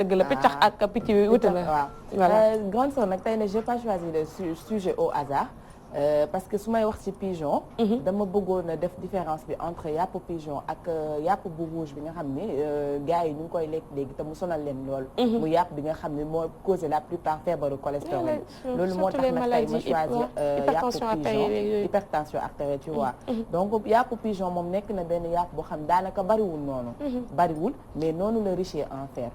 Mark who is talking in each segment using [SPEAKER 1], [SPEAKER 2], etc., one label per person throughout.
[SPEAKER 1] dëgg la piccax ak picc yi wuute na.
[SPEAKER 2] waaw
[SPEAKER 1] voilà
[SPEAKER 2] grande sœur nag tey ne j'ai pas choisi le sujet au hasard. Parce que su may wax ci pigeon. dama bëggoon a def différence bi entre yàpp pigeon ak yàpp bu rouge bi nga xam ne gars yi ñu ngi koy lekk léegi te mu sonal leen lool. mu yàpp bi nga xam ne moo causé la plupart feebaru cholestérol. loolu moo tax nag tey ma choisir yàpp pigeon hypertension artérielle tu vois. donc yàpp pigeon moom nekk na benn yàpp boo xam daanaka bariwul noonu. bariwul mais noonu la riche en fer.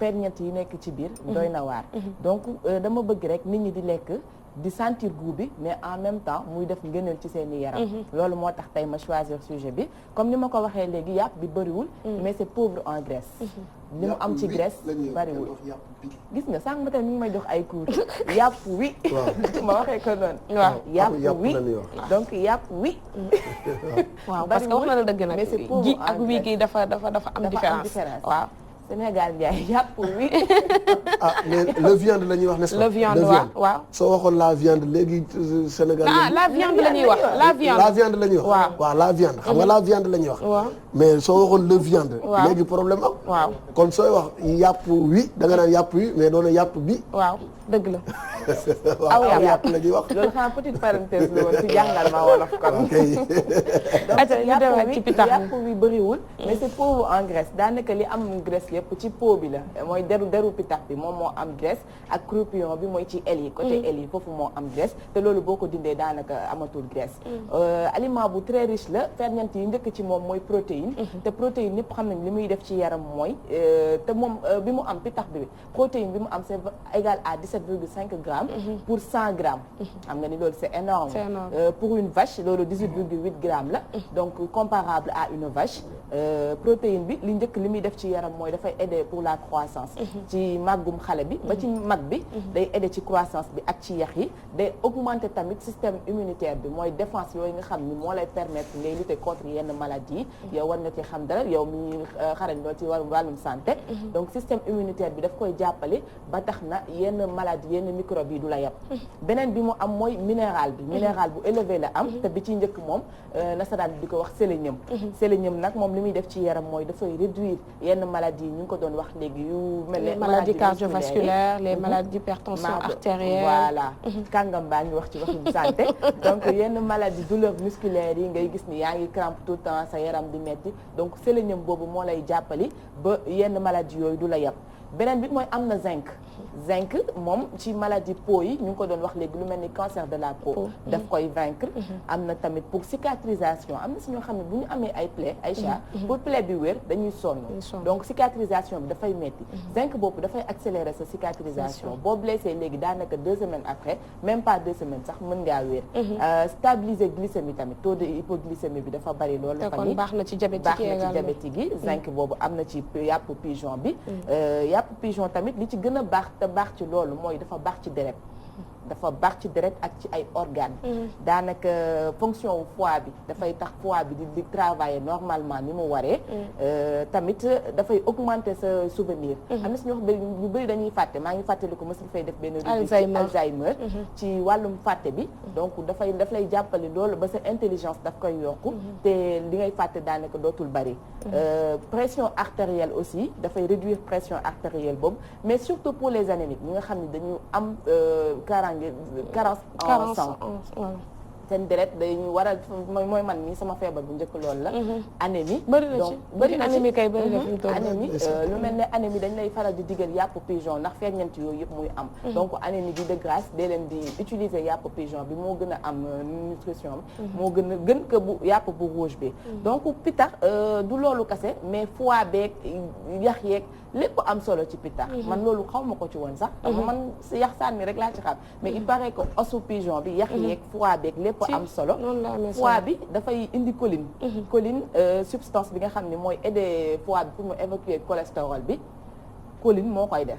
[SPEAKER 2] ferñeent yi nekk ci biir doy na waar. donc dama bëgg rek nit ñi di lekk. di sentir goût bi mais en même temps muy def ngëneel ci seen i yaram. loolu moo tax tey ma choisir sujet bi comme ni ma ko waxee léegi yàpp bi bëriwul. mais c'est pauvre en graisse. li mu am ci graisse bëriwul. gis nga sànq ba tey mi ngi may jox ay cours yàpp wi. ma waxee ko noonu. waaw yàpp wi donc yàpp wi.
[SPEAKER 1] waaw parce que wax na la dëgg nag ji ak wi gi dafa am différence waaw.
[SPEAKER 2] Sénégal Ndiaye yàpp wi.
[SPEAKER 3] mais le viande la ñuy wax n'est-ce pas.
[SPEAKER 1] le viande waaw.
[SPEAKER 3] soo waxoon la viande léegi Sénégal.
[SPEAKER 1] la viande la ñuy wax la viande.
[SPEAKER 3] la viande la ñuy wax. waaw la viande xam nga la viande la ñuy wax. waaw mais soo waxoon le viande. waaw léegi problème am. waaw kon sooy wax yàpp wi da nga naan yàpp wi mais doon na yàpp bi.
[SPEAKER 1] waaw dëgg la.
[SPEAKER 3] waaw yàpp la ñuy wax.
[SPEAKER 2] loolu xam petite parenthèse la woon ci jàngal ma wolof kon.
[SPEAKER 1] donc
[SPEAKER 2] yàpp wi bëriwul. mais c'est pauvre en graisse daanaka li am graisse yëpp ci peau bi la mooy deru pitax bi moom moo am graisse ak croupion bi mooy ci aile yi côté aile yi foofu moo am graisse te loolu boo ko dindee daanaka amatul graisse. aliment bu très riche la ferñeent yi njëkk ci moom mooy protéine. te protéine ñëpp xam nañ li muy def ci yaram mooy te moom bi mu am pitax bi protéine bi mu am c'est égal à 17,5 grammes. pour 100 grammes. xam nga ni loolu c'est énorme. Pour une vache loolu 18,8 grammes la. donc comparable à une vache. protéine bi li njëkk li muy def ci yaram mooy dafay aider pour la croissance. ci màggum xale bi ba ci mag bi. day aider ci croissance bi ak ci yax yi day augmenter tamit système immunitaire bi mooy défense yooyu nga xam ni moo lay permettre ngay lutter contre yenn maladies yi yow war nga ci xam dara yow mi xarañ loo ci wàllum santé. donc système immunitaire bi daf koy jàppale ba tax na yenn maladie yenn microbe yi du la yab. beneen bi mu am mooy minéral bi. minéral bu élevé la am te bi ci njëkk moom nasaraan bi di ko wax sélénium. sélénium nag moom li muy def ci yaram mooy dafay réduire yenn maladies yi ñu ngi ko doon wax léegi yu mel ne
[SPEAKER 1] maladies cardiovasculaires les maladies d'hypertension artérielle
[SPEAKER 2] voilà kàngam baa ngi wax ci waxu santé donc yenn maladies douleurs musculaires yi ngay gis ni yaa ngi crampe tout le temps sa yaram di metti donc sélénium boobu moo lay jàppali ba yenn maladies yooyu du la yab beneen bi mooy am na zinc moom ci maladie peau yi ñu ngi ko doon wax léegi lu mel ni cancer de la peau daf koy vaincre am na tamit pour cicatrisation am na si ñoo xam ne bu ñu amee ay plaie ay chat pour plaie bi wér dañuy sonn donc cicatrisation bi dafay metti zinc boobu dafay accélérer sa cicatrisation boo blessé léegi daanaka 2 semaines après même pas 2 semaines sax mën ngaa wér stabiliser glycémie tamit taux de hypoglycémie bi dafa bari loolu la
[SPEAKER 1] kon baax na ci
[SPEAKER 2] diabétique yi zinc boobu am na ci yàpp pigeon bi yàpp pigeon tamit li ci gën a baax te baax ci loolu mooy dafa baax ci deret dafa baax ci deret ak ci ay organes. daanaka fonction wu foie bi dafay tax foie bi di travailler normalement ni mu waree. tamit dafay augmenter sa souvenir. am na si ñu bëri dañuy fàtte maa ngi fàttaliku mos fay def benn Alzheimer ci wàllum fàtte bi. donc daf lay jàppale loolu ba sa intelligence daf koy yokku. te li ngay fàtte daanaka dootul bari. pression artérielle aussi dafay réduire pression artérielle boobu mais surtout pour les anémiques ñi nga xam ne dañu am carence en sang seen deret dañu war a mooy man mii sama feebar bu njëkk loolu la. anémie
[SPEAKER 1] bëri na anémie kay bëri na fi mu toll
[SPEAKER 2] anémie lu mel ne anémie dañ lay faral di digal yàpp pigeon ndax ferñeent yooyu yëpp muy am. donc anémie bi de grâce dee leen di utiliser yàpp pigeon bi moo gën a am nutrition bi. moo gën que bu yàpp bu rouge bi. donc pitax du loolu kese mais foie beeg yax yeeg lépp am solo ci pitax. man loolu xaw ma ko ci woon sax. man yax sànni rek laa ci xam mais il paraît que osu pigeon bi yax yeeg foie beeg lépp am solo foie bi dafay indi choline. choline substance bi nga xam ne mooy aider foie bi pour mu évacuer cholestérol bi choline moo koy def.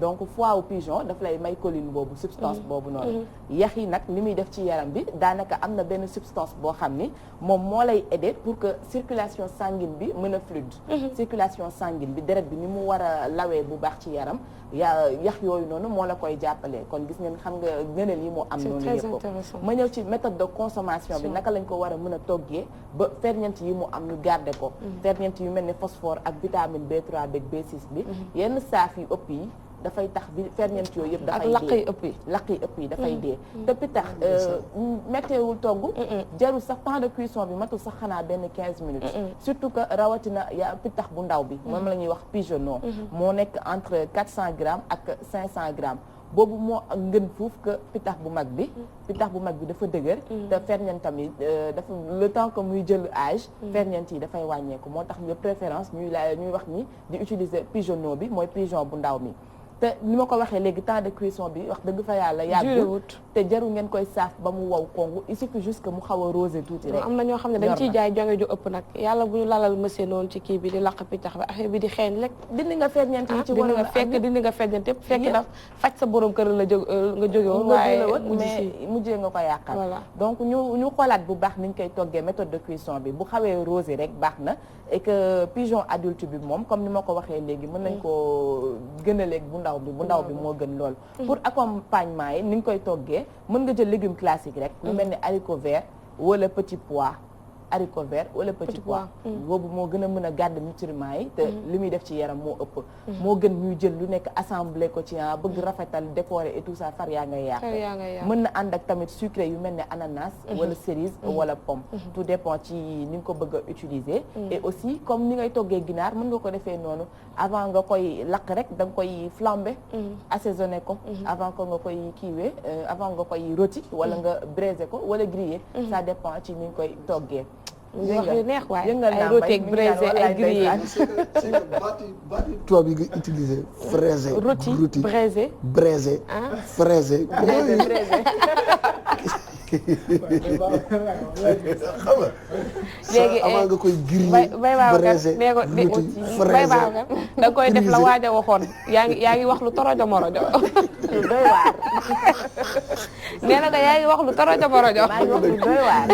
[SPEAKER 2] donc foie wu pigeon daf lay may choline boobu substance boobu noonu. yax yi nag li muy def ci yaram bi daanaka am na benn substance boo xam ni moom moo lay aider pour que circulation sanguine bi mën a fluide. circulation sanguine bi deret bi ni mu war a lawee bu baax ci yaram yax yooyu noonu moo la koy jàppale kon gis ngeen xam nga ngëneel yi mu am noonu yëpp. ma ñëw ci méthode de consommation bi naka lañ ko war a mën a toggee ba ferñeent yi mu am ñu garder ko. ferñeent yu mel ni phosphore ak vitamine B3 beeg B6 bi yenn yenn saaf yu ëpp yi dafay tax bi ferñeent yooyu yëpp dafay dee
[SPEAKER 1] ak
[SPEAKER 2] laq yi ëpp yi dafay dee te pitax métteewul togg jarul sax temps de cuisson bi matul sax xanaa benn 15 minutes surtout que rawatina ya pitax bu ndaw bi moom la ñuy wax pigeonneau moo nekk entre 400 grammes ak 500 grammes boobu moo ngën fuuf que pitax bu mag bi dafa dëgër te ferñeentam yi dafa le temps que muy jël âge ferñeent yi dafay wàññeeku moo tax de préférence ñuy wax ni di utiliser pigeonneau bi mooy pigeon bu ndaw mi te ni ma ko waxee léegi temps de cuisson bi wax dëgg fa yàlla yàggul te jaru ngeen koy saaf ba mu wow kongu il suffit juste que mu xaw a rosé tuuti rek.
[SPEAKER 1] am na ñoo xam ne dañ ciy jaay jonge ju ëpp nag yàlla bu ñu lalal monsieur noonu ci kii bi di laq pitax bi affaire bi di xeeñ rek
[SPEAKER 2] dindi nga ferñeent yi ci war
[SPEAKER 1] dindi nga ferñeent yëpp fekk daf faj sa borom kër la jóg nga jóge woon waaye
[SPEAKER 2] mais mujjee nga ko yàqal voilà donc ñu xoolaat bu baax niñ koy toggee méthode de cuisson bi bu xawee rosé rek baax na et que pigeon adulte bi moom comme ni ma ko waxee léegi mën nañ koo gën a léegi bu ndaw bi moo gën lool pour accompagnement yi ni nga koy toggee mën nga jël légume classique rek lu mel ni haricot vert wala petit pois haricot vert wala petit pois boobu moo gën a mën a garder nutriments yi te li muy def ci yaram moo ëpp moo gën ñuy jël lu nekk assemblé ko ci bëgg rafetal décorer et tout ça far yaa ngay yàq mën na ànd ak tamit sucré yu mel ne ananas wala cerise wala pomme tout dépend ci ni nga ko bëgg a utiliser et aussi comme ni ngay toggee ginaar mën nga ko defee noonu avant nga koy lakk rek da nga koy flamber assaisonné ko avant que nga koy kiiwee avant nga koy rôti wala nga braisé ko wala grillé ça dépend ci ni nga koy toggee
[SPEAKER 1] wax yu neex waaye ay rôti ak braisé ay grillé
[SPEAKER 3] baati tubaab yi nga utilisé fraisé
[SPEAKER 1] rôti braisé
[SPEAKER 3] fraisé xam nga
[SPEAKER 1] léegi
[SPEAKER 3] avant nga koy grillé
[SPEAKER 1] bay
[SPEAKER 3] braisé rôti fraisé
[SPEAKER 1] da koy def la waaja waxoon yaa ngi wax lu torojo morojo
[SPEAKER 2] lu doy waar
[SPEAKER 1] nee na yaa ngi wax lu torojo morojo
[SPEAKER 2] maa ngi wax lu doy waar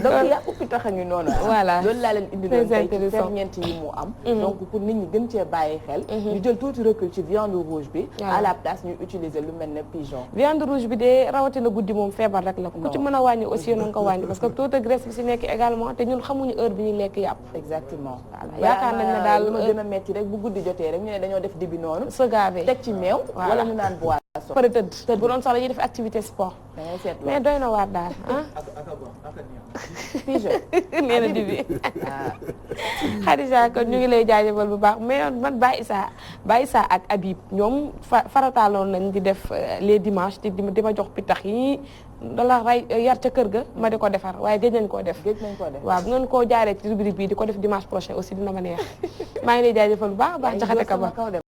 [SPEAKER 2] donc yàqu pitax a ngi noonu
[SPEAKER 1] voilà
[SPEAKER 2] loolu laa leen indi loon tey ci ferñeent yi mu am donc pour nit ñi gën cee bàyyi xel ñu jël tuuti recul ci viande rouge bi à la place ñu utiliser lu mel ne pigeon
[SPEAKER 1] viande rouge bi de rawatina guddi moom feebar rek la ku ci mën a wàññi aussi na nga ko wàññi parce que taux de graisse bi si nekk également te ñun xamuñu heure bi ñuy lekk yàpp
[SPEAKER 2] exactement
[SPEAKER 1] yaakaar nañ ne daal
[SPEAKER 2] ma gën a metti rek bu guddi jotee rek ñu ne dañoo def dibi noonu
[SPEAKER 1] se gaver
[SPEAKER 2] teg ci meew wala ñu naan boisson
[SPEAKER 1] pare tëdd bu doon sax dañuy def activité sport
[SPEAKER 2] da ngay seet
[SPEAKER 1] mais doy na waar daal
[SPEAKER 2] pigeon
[SPEAKER 1] nee na dibi Khadija kon ñu ngi lay jaajëfal bu baax mais man Baye Issa ak Habib ñoom farataaloon nañ di def les dimanches di ma jox pitax yi dala ray yar ca kër ga ma di ko defar waaye géej nañ koo def waaw bu ngeen koo jaaree ci rubrique bi di ko def dimanche prochain aussi dina ma neex maa ngi lay jaajëfal bu baax jaxate ka ba